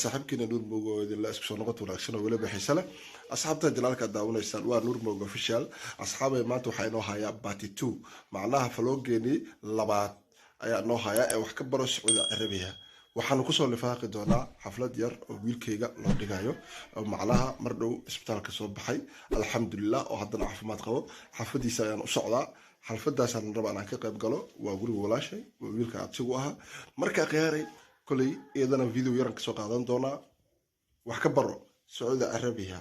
صاحبكينا نور موجو إذا اسكو نقط ولا أكشن ولا بحسلة أصحابته جلالك داون يستان ونور موجو فيشال أصحابي ما توحينو هيا باتي 2 معناها فلوجيني لبعض أي نوع هيا أو كبروا السعودية العربية waxaan ku soo lifaaqi doonaa xaflad yar oo wiilkayga loo dhigayo macnaha mar dhow isbitaalka soo baxay alxamdulillah oo haddana caafimaad qabo xafladiisa ayaan u socdaa xafladaasaan rabaa inaan ka qayb galo waa guriga walaashay waa wiilka adsigu ahaa markaa khiyaaray kolay iyadana video yaran ka soo qaadan doonaa wax ka baro sacuudi carabiya